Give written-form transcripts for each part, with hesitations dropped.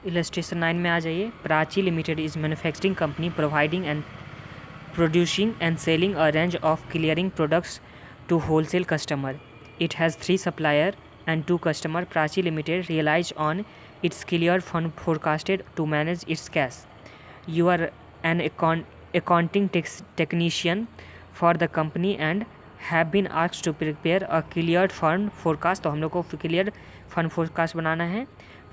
Illustration 9 में आ जाइए। Prachi limited is manufacturing company providing and producing and selling a range of clearing products to wholesale customer. It has 3 supplier and 2 customer. Prachi Limited relies on its clear fund forecasted to manage its cash. You are an accounting technician for the company and have been asked to prepare a cleared fund forecast. तो हम लोग को cleared fund forecast बनाना है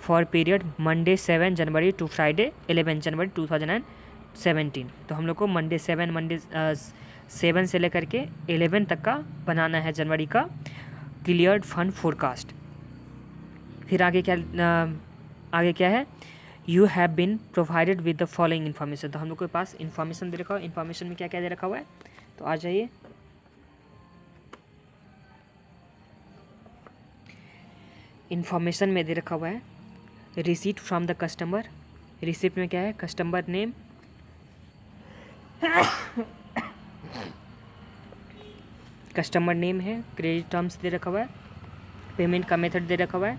for period Monday 7 January to Friday 11 January 2017। तो हम लोग को Monday 7 से लेकर के 11 तक का बनाना है जनवरी का क्लियर्ड फंड फोरकास्ट। फिर आगे क्या है, you have been provided with the following information. तो हम लोग के पास इन्फॉर्मेशन दे रखा हुआ है। इन्फॉर्मेशन में क्या क्या दे रखा हुआ है, तो आ जाइए। इन्फॉर्मेशन में दे रखा हुआ है receipt from the customer. Receipt में क्या है, कस्टमर नेम, कस्टमर नेम है, क्रेडिट टर्म्स दे रखा हुआ है, पेमेंट का मेथड दे रखा हुआ है,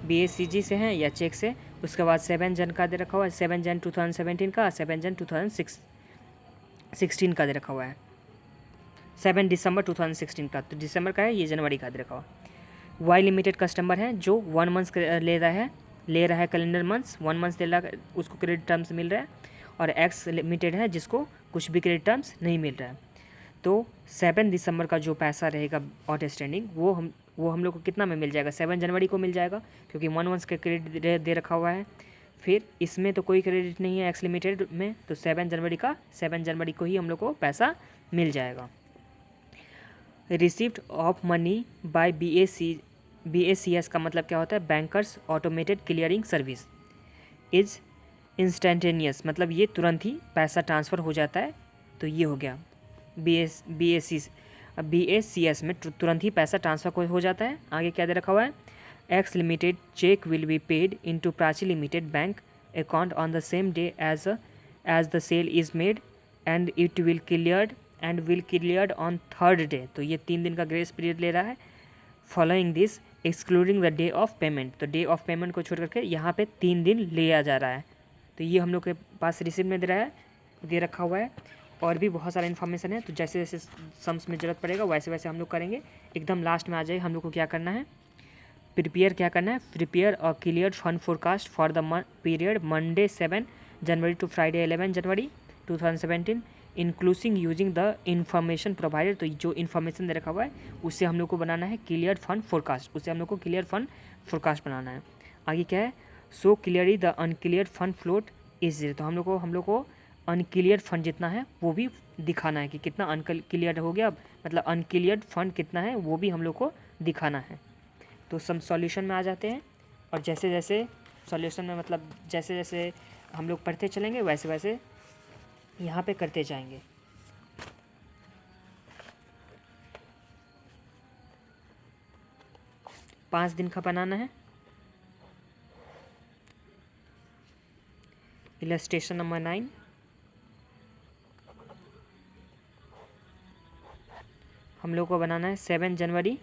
BACG से है या चेक से। उसके बाद 7 जन का दे रखा हुआ है, 7 जन 2017 का, 7 जन 2016 का दे रखा हुआ है, 7 दिसंबर 2016 का, तो दिसंबर का है, ये जनवरी का दे रखा हुआ है। वाई लिमिटेड कस्टमर है जो 1 मंथ ले रहा है कैलेंडर मंथ्स, 1 मंथ दे रहा है, उसको क्रेडिट टर्म्स मिल रहा है। और एक्स लिमिटेड है जिसको कुछ भी क्रेडिट टर्म्स नहीं मिल रहा है। तो 7 दिसंबर का जो पैसा रहेगा आउटस्टैंडिंग वो हम लोग को कितना में मिल जाएगा, 7 जनवरी को मिल जाएगा, क्योंकि 1 मंथ का क्रेडिट दे रखा हुआ है। फिर इसमें तो कोई क्रेडिट नहीं है एक्स लिमिटेड में, तो 7 जनवरी को ही हम लोग को पैसा मिल जाएगा। Receipt of money by BACS का मतलब क्या होता है, bankers automated clearing service is instantaneous, मतलब ये तुरंत ही पैसा ट्रांसफ़र हो जाता है। तो ये हो गया BACS में तुरंत ही पैसा ट्रांसफ़र हो जाता है। आगे क्या दे रखा हुआ है, X limited cheque will be paid into Prachi limited bank account on the same day as the sale is made and it will cleared on 3rd day. तो ये 3 दिन का ग्रेस पीरियड ले रहा है। Following this excluding the day of payment, तो day of payment को छोड़ करके यहाँ पे 3 दिन लिया जा रहा है। तो ये हम लोग के पास रिसिप्ट में दे रखा हुआ है। और भी बहुत सारा इन्फॉर्मेशन है, तो जैसे जैसे सम्स में ज़रूरत पड़ेगा वैसे वैसे हम लोग करेंगे। एकदम लास्ट में आ जाए हम लोग को क्या करना है, प्रिपेयर और clear fund forecast for the period Monday 7 January to Friday 11 January 2017 inclusive using the information provided. तो जो इन्फॉर्मेशन दे रखा हुआ है उससे हम लोग को बनाना है क्लियर फंड फोरकास्ट बनाना है। आगे क्या है, so clearly the unclear fund float is, तो हम लोग को अनक्लियर फंड जितना है वो भी दिखाना है कि कितना अनक्लियर हो गया, मतलब अनक्लियर फंड कितना है वो भी हम लोग को दिखाना है। तो सम सॉल्यूशन में आ जाते हैं, और जैसे जैसे सॉल्यूशन में मतलब जैसे जैसे हम लोग पढ़ते चलेंगे वैसे वैसे यहाँ पे करते जाएंगे। पाँच दिन का बनाना है। इलस्ट्रेशन नंबर 9, हम लोग को बनाना है 7 जनवरी,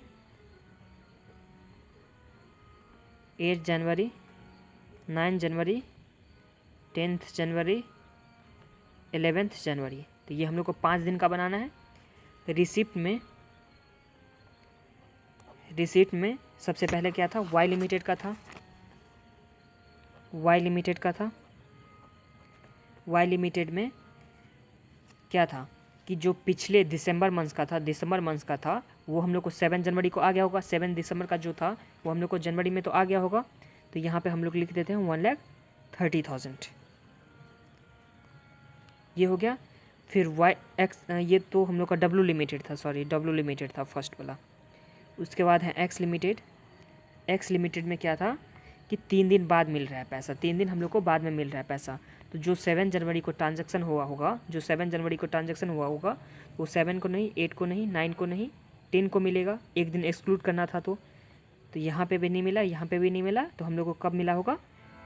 8 जनवरी, 9 जनवरी, 10 जनवरी, 11 जनवरी। तो ये हम लोग को 5 दिन का बनाना है। रिसिप्ट में सबसे पहले क्या था, वाई लिमिटेड में क्या था कि जो पिछले दिसंबर मंथ का था वो हम लोग को 7 जनवरी को आ गया होगा। 7 दिसंबर का जो था वो हम लोग को जनवरी में तो आ गया होगा। तो यहाँ पे हम लोग लिख देते हैं 1,30,000, ये हो गया। फिर ये तो हम लोग का डब्ल्यू लिमिटेड था फर्स्ट वाला। उसके बाद है एक्स लिमिटेड में क्या था कि 3 दिन बाद मिल रहा है पैसा, 3 दिन हम लोग को बाद में मिल रहा है पैसा। तो जो 7 जनवरी को ट्रांजैक्शन हुआ होगा वो 7 को नहीं, 8 को नहीं, 9 को नहीं, 10 को मिलेगा। एक दिन एक्सक्लूड करना था तो यहाँ पे भी नहीं मिला, यहाँ पे भी नहीं मिला। तो हम लोग को कब मिला होगा,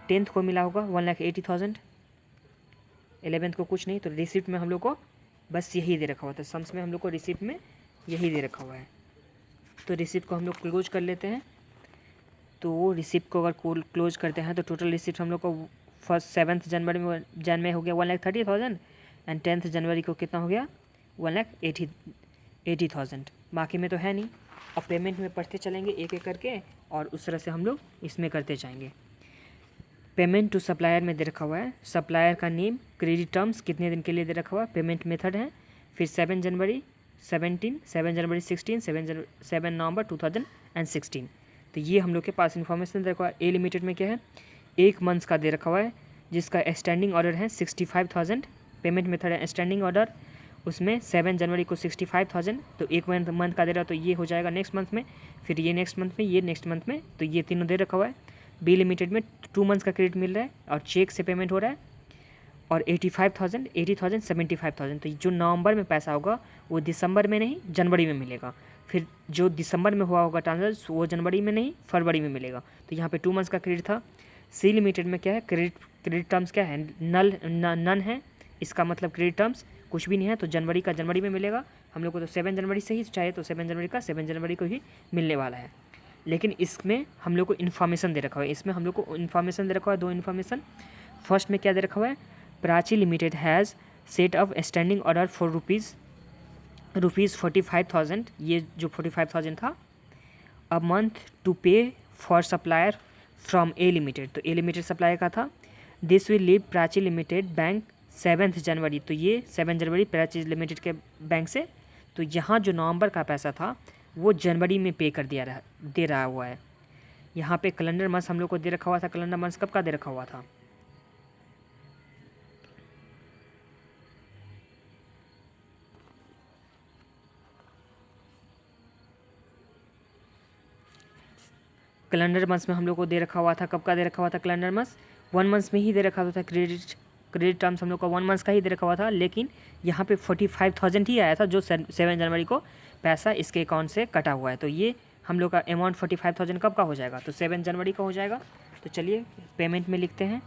10th को मिला होगा 1,80,000, 11th को कुछ नहीं। तो रिसिप्ट में हम लोग को बस यही दे रखा हुआ था। सम्स में हम लोग को रिसिप्ट में यही दे रखा हुआ है। तो रिसिप्ट को हम लोग क्लोज कर लेते हैं। तो रिसिप्ट को अगर क्लोज करते हैं तो टोटल रिसिप्ट हम लोग को फर्स्ट 7 जनवरी में जन में हो गया 1,30,000 एंड 10 जनवरी को कितना हो गया 1,80,000। बाकी में तो है नहीं। अब पेमेंट में पढ़ते चलेंगे एक एक करके और उस तरह से हम लोग इसमें करते जाएंगे। पेमेंट टू सप्लायर में दे रखा हुआ है सप्लायर का नेम, क्रेडिट टर्म्स कितने दिन के लिए दे रखा हुआ है, पेमेंट मेथड है, फिर 7 जनवरी 17, 7 जनवरी 16, 7 नवंबर 2016। तो ये हम लोग के पास इन्फॉर्मेशन दे रखा हुआ है। ए लिमिटेड में क्या है, एक मंथ्स का दे रखा हुआ है जिसका स्टैंडिंग ऑर्डर है 65,000। पेमेंट मेथड है स्टैंडिंग ऑर्डर, उसमें 7 जनवरी को 65,000, तो एक मंथ का दे रहा है तो ये हो जाएगा नेक्स्ट मंथ में, फिर ये नेक्स्ट मंथ में, ये नेक्स्ट मंथ में, तो ये तीनों दे रखा हुआ है। बी लिमिटेड में 2 मंथ्स का क्रेडिट मिल रहा है और चेक से पेमेंट हो रहा है और 85,000, 80,000, 75,000। तो जो नवंबर में पैसा होगा वो दिसंबर में नहीं जनवरी में मिलेगा, फिर जो दिसंबर में हुआ होगा ट्रांसफर वो जनवरी में नहीं फरवरी में मिलेगा। तो यहाँ पे 2 मंथ्स का क्रेडिट था। सी लिमिटेड में क्या है, क्रेडिट टर्म्स क्या है, नन है, इसका मतलब क्रेडिट टर्म्स कुछ भी नहीं है, तो जनवरी का जनवरी में मिलेगा। हम लोग को तो 7 जनवरी से ही चाहिए, तो 7 जनवरी का 7 जनवरी को ही मिलने वाला है। लेकिन इसमें हम लोग को इन्फॉर्मेशन दे रखा हुआ है, इसमें हम लोग को इन्फॉर्मेशन दे रखा हुआ है 2 इन्फॉर्मेशन। फर्स्ट में क्या दे रखा हुआ है, Prachi limited has set up standing order for rupees 45,000, ये जो 45,000 था, अ मंथ टू पे for supplier from A limited, तो ए लिमिटेड सप्लायर का था। This will leave Prachi limited bank 7 January, तो ये 7 जनवरी प्राची लिमिटेड के बैंक से, तो यहाँ जो नवंबर का पैसा था वो जनवरी में पे कर दे रहा हुआ है। यहाँ पे कैलेंडर मंथ हम लोग को दे रखा हुआ था, कैलेंडर मंथ कब का दे रखा हुआ था, कैलेंडर मंथ्स में हम लोग को दे रखा हुआ था, कब का दे रखा हुआ था कैलेंडर मंथ्स, 1 मंथ्स में ही दे रखा हुआ था। क्रेडिट टर्म्स हम लोग का 1 मंथ्स का ही दे रखा हुआ था, लेकिन यहाँ पे 45,000 ही आया था जो 7 जनवरी को पैसा इसके अकाउंट से कटा हुआ है। तो ये हम लोग का अमाउंट 45,000 कब का हो जाएगा, तो 7 जनवरी का हो जाएगा। तो चलिए पेमेंट में लिखते हैं,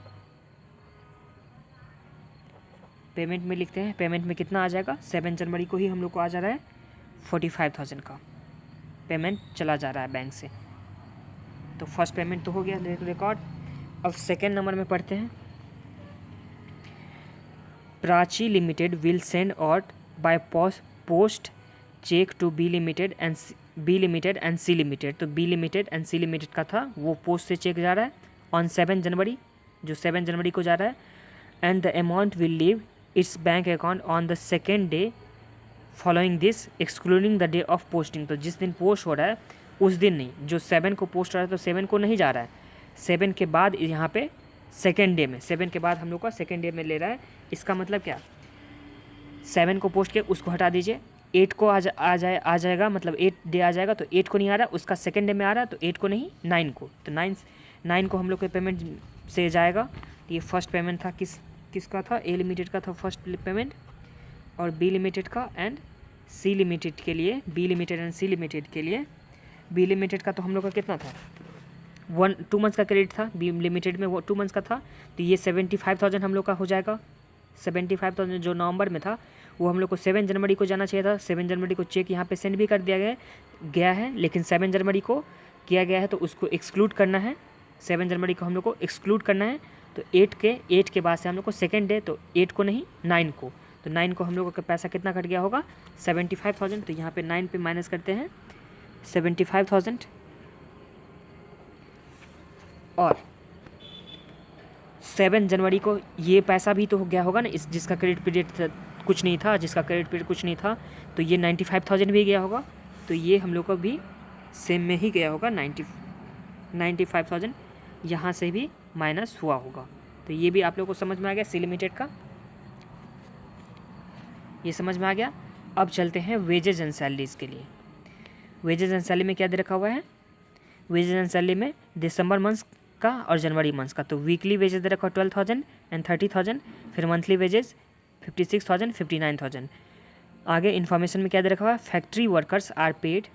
पेमेंट में कितना आ जाएगा, 7 जनवरी को ही हम लोग को आ जा रहा है 45,000 का पेमेंट चला जा रहा है बैंक से। तो फर्स्ट पेमेंट तो हो गया रिकॉर्ड। अब सेकेंड नंबर में पढ़ते हैं, Prachi limited will send out by post cheque to B limited and C limited. तो B limited and C limited का था वो पोस्ट से चेक जा रहा है ऑन 7 जनवरी, जो 7 जनवरी को जा रहा है, and the amount will leave it's bank account on the second day following this excluding the day of posting. तो जिस दिन पोस्ट हो रहा है उस दिन नहीं, जो 7 को पोस्ट हो रहा है तो 7 को नहीं जा रहा है, 7 के बाद यहाँ पे सेकेंड डे में, 7 के बाद हम लोग का सेकेंड डे में ले रहा है। इसका मतलब क्या, 7 को पोस्ट किया उसको हटा दीजिए, 8 को आ जाएगा, मतलब 8 डे आ जाएगा, तो 8 को नहीं आ रहा, उसका सेकेंड डे में आ रहा है, तो 8 को नहीं 9 को, तो 9 को हम लोग के पेमेंट से जाएगा। ये फर्स्ट पेमेंट था किसका था, ए लिमिटेड का था फर्स्ट पेमेंट, और बी लिमिटेड का एंड सी लिमिटेड के लिए, B limited and C limited के लिए, बी लिमिटेड का तो हम लोग का कितना था, 2 मंथ्स का क्रेडिट था, बी लिमिटेड में वो 2 मंथ्स का था, तो ये 75,000 हम लोग का हो जाएगा। 75,000 जो नवंबर में था वो हम लोग को 7 जनवरी को जाना चाहिए था, 7 जनवरी को चेक यहाँ पे सेंड भी कर दिया गया है, लेकिन 7 जनवरी को किया गया है तो उसको एक्सक्लूड करना है, 7 जनवरी को हम लोग को एक्सक्लूड करना है। तो 8 के बाद से हम लोग को सेकेंड डे, तो 8 को नहीं 9 को, तो 9 को हम लोगों का पैसा कितना कट गया होगा 75,000, तो यहाँ पे 9 पे माइनस करते हैं 75,000, और 7 जनवरी को ये पैसा भी तो हो गया होगा ना, इस जिसका क्रेडिट पीरियड कुछ नहीं था, तो ये 95,000 भी गया होगा, तो ये हम लोग को भी सेम में ही गया होगा 95,000 यहाँ से भी माइनस हुआ होगा। तो ये भी आप लोग को समझ में आ गया सी लिमिटेड का, ये समझ में आ गया। अब चलते हैं वेजेज एंड सैलरीज के लिए। वेजेज एंड सैलरी में क्या दे रखा हुआ है, वेजेज एंड सैलरी में दिसंबर मंथ का और जनवरी मंथ का, तो वीकली वेजेस दे रखा है 12,000 एंड 30,000, फिर मंथली वेजेस 56,000, 59,000। आगे इन्फॉर्मेशन में क्या दे रखा हुआ है, factory workers are paid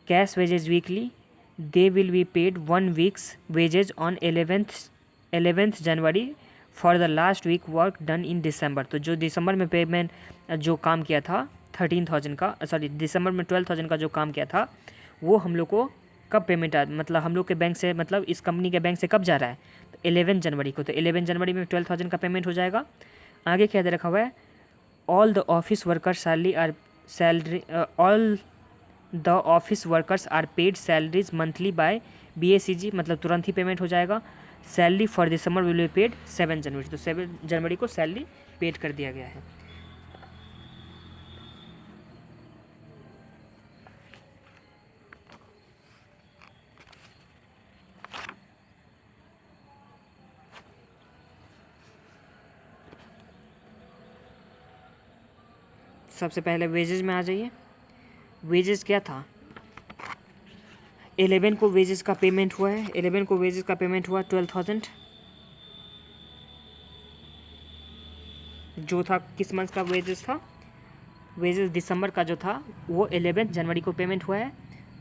cash wages weekly, they will be paid 1 weeks wages on 11th January for the last week work done in December. तो जो दिसंबर में पेमेंट जो काम किया था 13,000 का, दिसंबर में 12,000 का जो काम किया था वो हम लोग को कब पेमेंट मतलब हम लोग के बैंक से, मतलब इस कंपनी के बैंक से कब जा रहा है, तो 11 जनवरी को, तो 11 जनवरी में 12,000 का पेमेंट हो जाएगा। आगे क्या दे रखा हुआ है, all the office workers are paid salaries monthly by BACG, मतलब तुरंत ही पेमेंट हो जाएगा। Salary for December will be paid 7 January, तो 7 जनवरी को सैलरी पेड कर दिया गया है। सबसे पहले वेजेस में आ जाइए। वेजेस क्या था, 11 को वेजेस का पेमेंट हुआ है, 11 को वेजेस का पेमेंट हुआ 12,000, जो था किस मंथ का वेजेस था, वेजेस दिसंबर का जो था वो 11 जनवरी को पेमेंट हुआ है।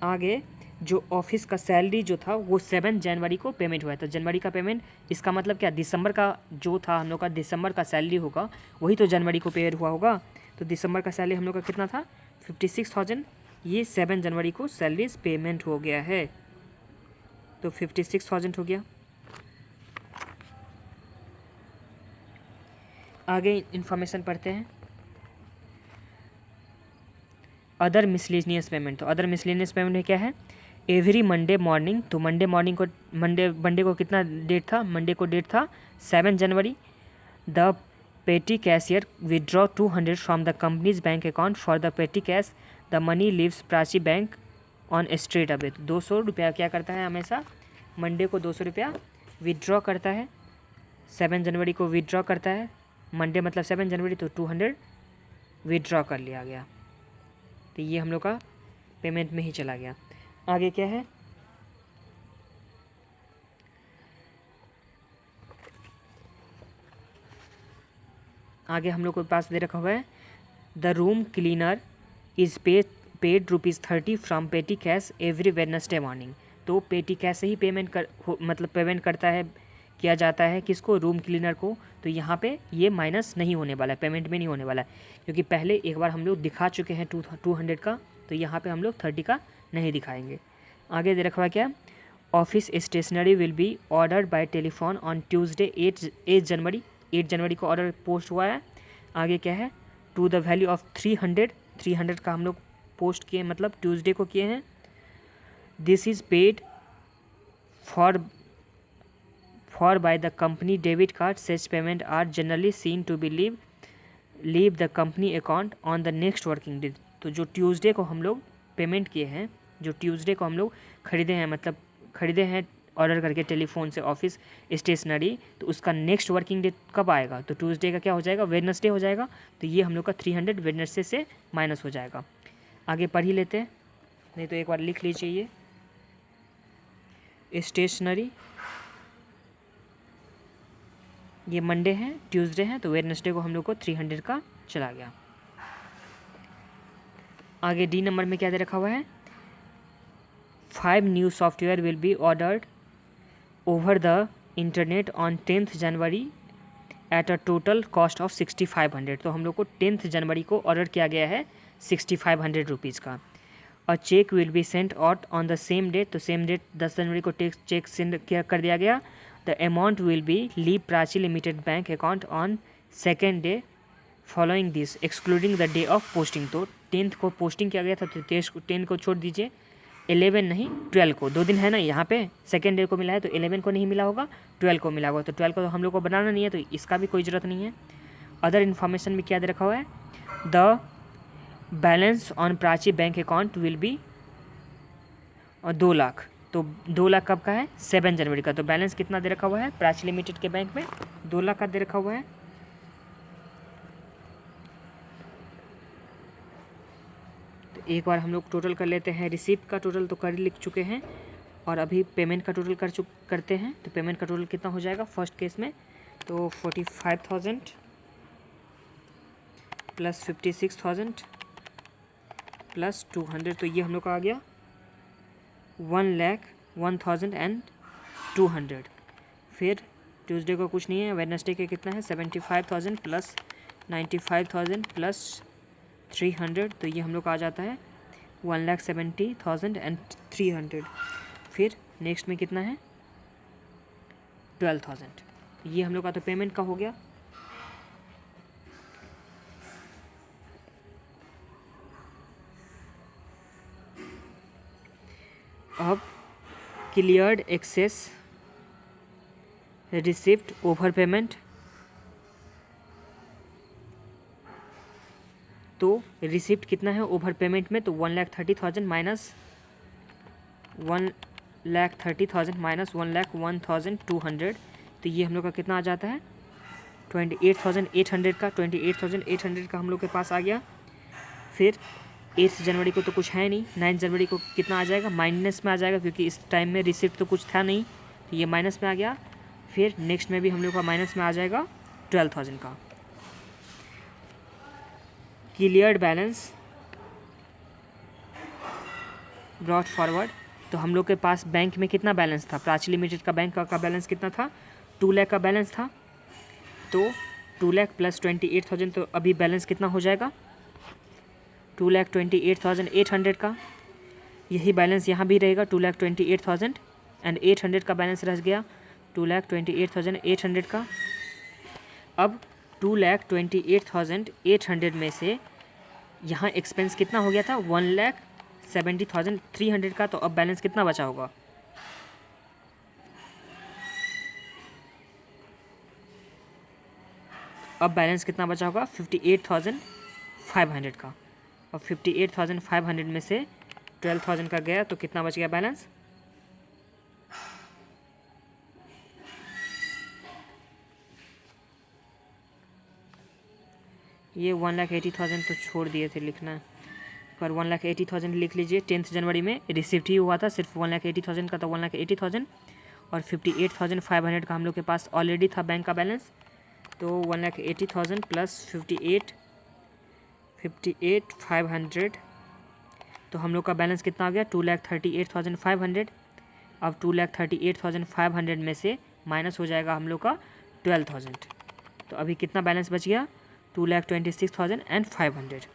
आगे जो ऑफिस का सैलरी जो था वो 7 जनवरी को पेमेंट हुआ है, तो जनवरी का पेमेंट, इसका मतलब क्या, दिसंबर का जो था हम लोग का दिसंबर का सैलरी होगा वही तो जनवरी को पेड हुआ होगा। तो दिसंबर का सैलरी हम लोग का कितना था, 56,000, ये 7 जनवरी को सैलरीज पेमेंट हो गया है, तो 56,000 हो गया। आगे इन्फॉर्मेशन पढ़ते हैं, अदर मिसलेनियस पेमेंट। तो अदर मिसलेनियस पेमेंट में क्या है, एवरी मंडे मॉर्निंग, तो मंडे को कितना डेट था, मंडे को डेट था 7 जनवरी, द पेटी cashier withdraw 200 from the companies bank account for the पेटी cash, the money leaves Prachi bank on straight away. तो 200 रुपया क्या करता है, हमेशा मंडे को 200 रुपया विदड्रॉ करता है, 7 जनवरी को विदड्रॉ करता है, मंडे मतलब 7 जनवरी, तो 200 विदड्रॉ कर लिया गया, तो ये हम लोग का पेमेंट में ही चला गया। आगे क्या है, आगे हम लोग के पास दे रखा हुआ है, the room cleaner is paid ₹30 from पेटी कैश एवरी वेडनेसडे मॉर्निंग। तो पेटी कैश से ही पेमेंट करता है, किया जाता है किसको, रूम क्लीनर को। तो यहाँ पे ये माइनस नहीं होने वाला है, पेमेंट में नहीं होने वाला है, क्योंकि पहले एक बार हम लोग दिखा चुके हैं 200 का, तो यहाँ पे हम लोग 30 का नहीं दिखाएंगे। आगे दे रखा हुआ क्या, office stationery will be ordered by telephone on Tuesday 8 January, 8 जनवरी को ऑर्डर पोस्ट हुआ है। आगे क्या है, टू द वैल्यू ऑफ 300 का हम लोग पोस्ट किए, मतलब ट्यूसडे को किए हैं। This is paid for by the company debit card, such payment are generally seen to be leave the company account on the next working day. तो जो ट्यूसडे को हम लोग पेमेंट किए हैं, जो ट्यूसडे को हम लोग खरीदे हैं ऑर्डर करके टेलीफोन से ऑफिस स्टेशनरी, तो उसका नेक्स्ट वर्किंग डे कब आएगा, तो ट्यूसडे का क्या हो जाएगा, वेडनेसडे हो जाएगा, तो ये हम लोग का 300 वेडनेसडे से माइनस हो जाएगा। आगे पढ़ ही लेते हैं, नहीं तो एक बार लिख लीजिए, ये स्टेशनरी, ये मंडे है, ट्यूसडे है, तो वेडनेसडे को हम लोग को 300 का चला गया। आगे डी नंबर में क्या दे रखा हुआ है, 5 new software will be ordered over the internet on 10th January at a total cost of 6500। तो हम लोग को 10th जनवरी को ऑर्डर किया गया है 6500 रुपीज़ का। A cheque will be sent out on the same date, तो सेम डेट 10 जनवरी को चेक सेंड कर दिया गया। The amount will be leave Prachi limited bank account on second day following this excluding the day of posting. तो 10th को posting किया गया था, तो 10 को छोड़ दीजिए, 11 नहीं 12 को, 2 दिन है ना यहाँ पे, सेकेंड डे को मिला है, तो 11 को नहीं मिला होगा, 12 को मिला होगा, तो 12 को तो हम लोग को बनाना नहीं है, तो इसका भी कोई ज़रूरत नहीं है। अदर इन्फॉर्मेशन में क्या दे रखा हुआ है, the balance on Prachi bank account will be 2 lakh. तो 2 लाख कब का है, 7 जनवरी का। तो बैलेंस कितना दे रखा हुआ है प्राची लिमिटेड के बैंक में, 2 लाख का दे रखा हुआ है। तो एक बार हम लोग टोटल कर लेते हैं, रिसीप्ट का टोटल तो लिख चुके हैं, और अभी पेमेंट का टोटल करते हैं। तो पेमेंट का टोटल कितना हो जाएगा फर्स्ट केस में, तो 45,000 प्लस 56,000 प्लस 200, तो ये हम लोग का आ गया 1,01,200। फिर ट्यूसडे को कुछ नहीं है, वेडनेसडे के कितना है 75,000 प्लस 95,000 प्लस 300, तो ये हम लोग का आ जाता है 1,70,300। फिर नेक्स्ट में कितना है 12,000। ये हम लोग का तो पेमेंट का हो गया। अब cleared excess receipt over payment, तो रिसिप्ट कितना है ओवर पेमेंट में, तो 1,30,000 माइनस 1,30,000 माइनस 1,01,200, तो ये हम लोग का कितना आ जाता है 28,800 का। 28,800 का हम लोग के पास आ गया। फिर 8 जनवरी को तो कुछ है नहीं, 9 जनवरी को कितना आ जाएगा, माइनस में आ जाएगा, क्योंकि इस टाइम में रिसिप्ट तो कुछ था नहीं, तो ये माइनस में आ गया। फिर नेक्स्ट में भी हम लोग का माइनस में आ जाएगा 12,000 का। क्लियर्ड बैलेंस ब्रॉट फॉरवर्ड, तो हम लोग के पास बैंक में कितना बैलेंस था, प्राची लिमिटेड का बैंक का बैलेंस कितना था, 2 लाख का बैलेंस था। तो 2 लाख प्लस 28,000, तो अभी बैलेंस कितना हो जाएगा 2,28,800 का। यही बैलेंस यहाँ भी रहेगा 2,28,800 का बैलेंस रह गया 2,28,800 का। अब 2,28,800 में से यहाँ एक्सपेंस कितना हो गया था 1,70,300 का, तो अब बैलेंस कितना बचा होगा, अब बैलेंस कितना बचा होगा 58,500 का। अब 58,500 में से 12,000 का गया तो कितना बच गया बैलेंस, ये 1,80,000 तो छोड़ दिए थे लिखना, पर 1,80,000 लिख लीजिए। 10 जनवरी में रिसिप्ट ही हुआ था सिर्फ 1,80,000 का, तो 1,80,000 और 58,500 का हम लोग के पास ऑलरेडी था बैंक का बैलेंस, तो 1,80,000 प्लस 58,500, तो हम लोग का बैलेंस कितना आ गया 2,38,500। अब 2,38,500 में से माइनस हो जाएगा हम लोग का 12,000, तो अभी कितना बैलेंस बच गया 2,26,500।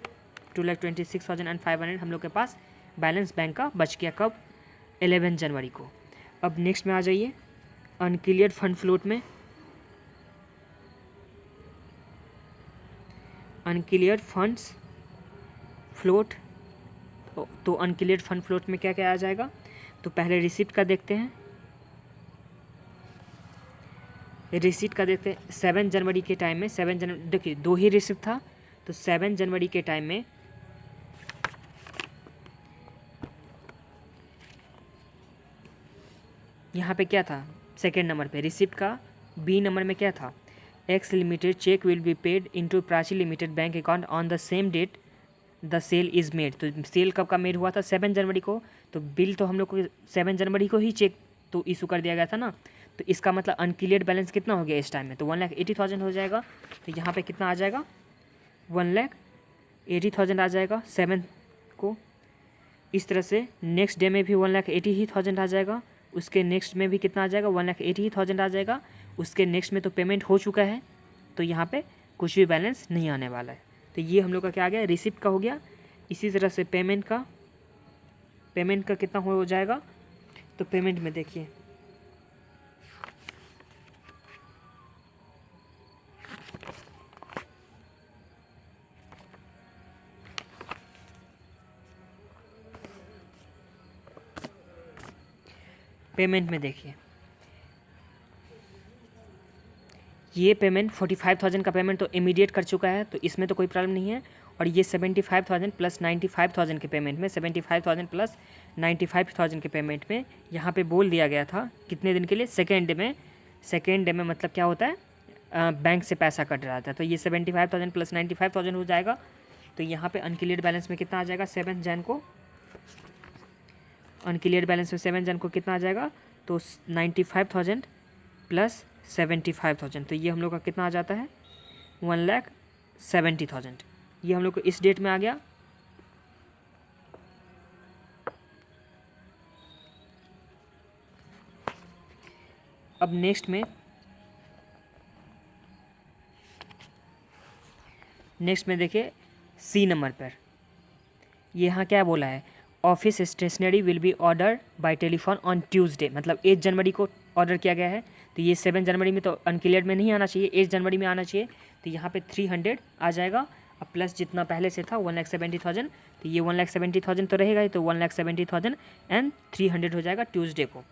2,26,500 हम लोग के पास बैलेंस बैंक का बच गया कब 11 जनवरी को। अब नेक्स्ट में आ जाइए अनक्लियर्ड फंड फ्लोट में। अनक्लियर्ड फंड्स फ्लोट, तो अनक्लियर्ड फंड फ्लोट में क्या क्या आ जाएगा, तो पहले रिसिप्ट का देखते हैं। रिसिप्ट का देखते हैं 7 जनवरी के टाइम में, 7 जनवरी देखिए 2 ही रिसिप्ट था, तो 7 जनवरी के टाइम में यहाँ पे क्या था, सेकेंड नंबर पे रिसिप्ट का बी नंबर में क्या था, X limited cheque will be paid into Prachi limited bank account on the same date the sale is made. तो सेल कब का मेड हुआ था 7 जनवरी को, तो बिल तो हम लोग को 7 जनवरी को ही चेक तो इशू कर दिया गया था ना, तो इसका मतलब अनक्लियर्ड बैलेंस कितना हो गया इस टाइम में, तो 1,80,000 हो जाएगा। तो यहाँ पे कितना आ जाएगा 1,80,000 आ जाएगा 7 को। इस तरह से नेक्स्ट डे में भी 1,80,000 आ जाएगा, उसके नेक्स्ट में भी कितना आ जाएगा 1,80,000 आ जाएगा, उसके नेक्स्ट में तो पेमेंट हो चुका है, तो यहाँ पे कुछ भी बैलेंस नहीं आने वाला है। तो ये हम लोग का क्या आ गया रिसिप्ट का हो गया। इसी तरह से पेमेंट का कितना हो जाएगा, तो पेमेंट में देखिए पेमेंट में देखिए ये पेमेंट 45,000 का पेमेंट तो इमीडिएट कर चुका है, तो इसमें तो कोई प्रॉब्लम नहीं है। और ये 75,000 प्लस 95,000 के पेमेंट में 75,000 प्लस 95,000 के पेमेंट में यहाँ पे बोल दिया गया था कितने दिन के लिए, सेकेंड डे में। सेकेंड डे में मतलब क्या होता है बैंक से पैसा कट रहा था, तो ये 75,000 प्लस 95,000 हो जाएगा। तो यहाँ पे अनक्लियर्ड बैलेंस में कितना आ जाएगा 7 जन को, अनक्लियर्ड बैलेंस में 7 जन को कितना आ जाएगा, तो 95,000 प्लस 75,000, तो ये हम लोग का कितना आ जाता है 1,70,000। ये हम लोग को इस डेट में आ गया। अब नेक्स्ट में देखिए सी नंबर पर ये यहाँ क्या बोला है, office stationery will be order by telephone on Tuesday, मतलब 8 जनवरी को ऑर्डर किया गया है, तो ये 7 जनवरी में तो अनक्लियर्ड में नहीं आना चाहिए, 8 जनवरी में आना चाहिए। तो यहाँ पे 300 आ जाएगा, अब प्लस जितना पहले से था 1,70,000, तो ये 1,70,000 तो रहेगा ही, तो 1,70,000 एंड 300 हो जाएगा ट्यूसडे को।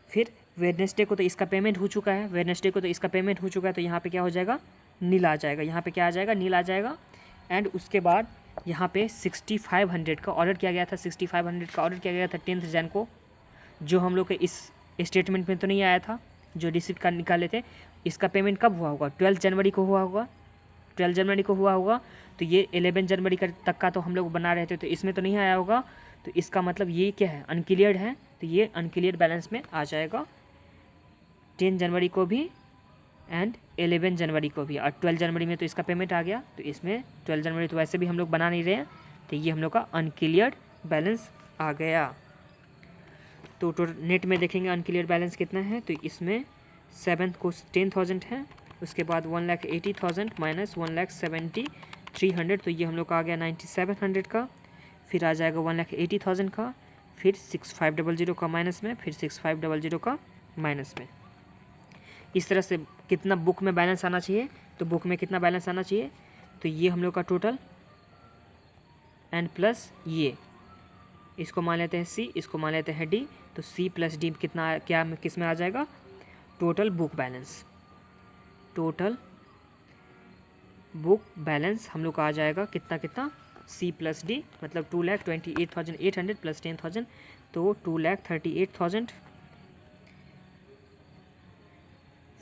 फिर वेडनेसडे को तो इसका पेमेंट हो चुका है, तो यहाँ पे क्या हो जाएगा, नील आ जाएगा, यहाँ पे क्या आ जाएगा, नील आ जाएगा। एंड उसके बाद यहाँ पे 6500 का ऑर्डर किया गया था, 6500 का ऑर्डर किया गया था 10th जन को, जो हम लोग के इस स्टेटमेंट में तो नहीं आया था, जो रिसिप्ट का निकाले थे। इसका पेमेंट कब हुआ होगा, 12 जनवरी को हुआ होगा, 12 जनवरी को हुआ होगा। तो ये 11 जनवरी तक का तो हम लोग बना रहे थे, तो इसमें तो नहीं आया होगा, तो इसका मतलब ये क्या है, अनक्लियर्ड है, तो ये अनक्लियर्ड बैलेंस में आ जाएगा 10 जनवरी को भी एंड 11 जनवरी को भी। और 12 जनवरी में तो इसका पेमेंट आ गया, तो इसमें 12 जनवरी तो वैसे भी हम लोग बना नहीं रहे हैं, तो ये हम लोग का अनक्लियर्ड बैलेंस आ गया। तो टोटल नेट में देखेंगे अनक्लियर बैलेंस कितना है, तो इसमें 7th को 10,000 है, उसके बाद 1,80,000 माइनस 1,70,300, तो ये हम लोग का आ गया 9,700 का। फिर आ जाएगा 1,80,000 का, फिर 6,500 का माइनस में, फिर 6,500 का माइनस में। इस तरह से कितना बुक में बैलेंस आना चाहिए, तो बुक में कितना बैलेंस आना चाहिए, तो ये हम लोग का टोटल एंड प्लस ये, इसको मान लेते हैं सी, इसको मान लेते हैं डी, तो सी प्लस डी कितना, क्या किस में आ जाएगा, total book balance. Total book balance हम लोग का आ जाएगा कितना कितना, सी प्लस डी, मतलब 2,28,800 प्लस 10,000, तो 2,38,000,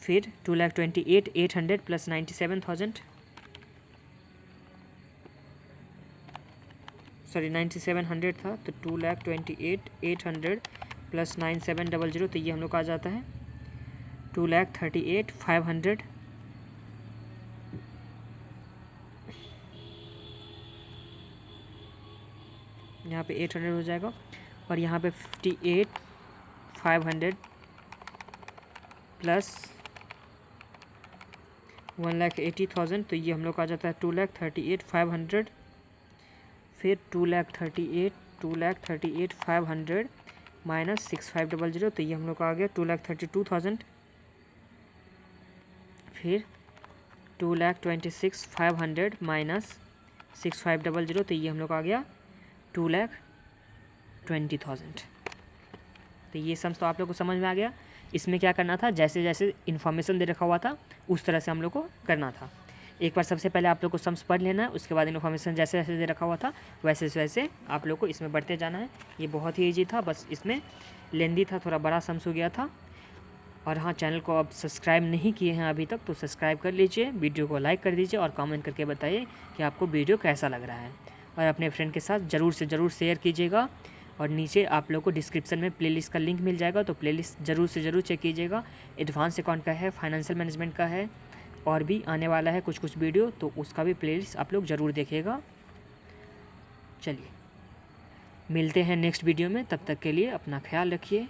फिर 2,28,800 प्लस 97,000, सॉरी 9,700 था, तो 2,28,800 प्लस 9,700, तो ये हम लोग का आ जाता है 2,38,500, यहाँ पे 800 हो जाएगा, और यहाँ पे 58,500 प्लस 1,80,000, तो ये हम लोग का आ जाता है 2,38,500, फिर 2,38,500 माइनस 6,500, तो ये हम लोग का आ गया 2,32,000, फिर 2,26,500 माइनस 6,500, तो ये हम लोग का आ गया 2,20,000। तो ये सम्स तो आप लोग को समझ में आ गया। इसमें क्या करना था, जैसे जैसे इन्फॉर्मेशन दे रखा हुआ था उस तरह से हम लोग को करना था। एक बार सबसे पहले आप लोग को सम्स पढ़ लेना है, उसके बाद इन्फॉर्मेशन जैसे जैसे दे रखा हुआ था वैसे वैसे आप लोग को इसमें बढ़ते जाना है। ये बहुत ही ईजी था, बस इसमें लेंदी था, थोड़ा बड़ा सम्स हो गया था। और हाँ, चैनल को अब सब्सक्राइब नहीं किए हैं अभी तक तो सब्सक्राइब कर लीजिए, वीडियो को लाइक कर दीजिए और कमेंट करके बताइए कि आपको वीडियो कैसा लग रहा है। और अपने फ्रेंड के साथ ज़रूर से ज़रूर शेयर कीजिएगा। और नीचे आप लोग को डिस्क्रिप्शन में प्लेलिस्ट का लिंक मिल जाएगा, तो प्लेलिस्ट ज़रूर से ज़रूर चेक कीजिएगा। एडवांस अकाउंट का है, फाइनेंशियल मैनेजमेंट का है, और भी आने वाला है कुछ वीडियो, तो उसका भी प्लेलिस्ट आप लोग ज़रूर देखिएगा। चलिए मिलते हैं नेक्स्ट वीडियो में, तब तक के लिए अपना ख्याल रखिए।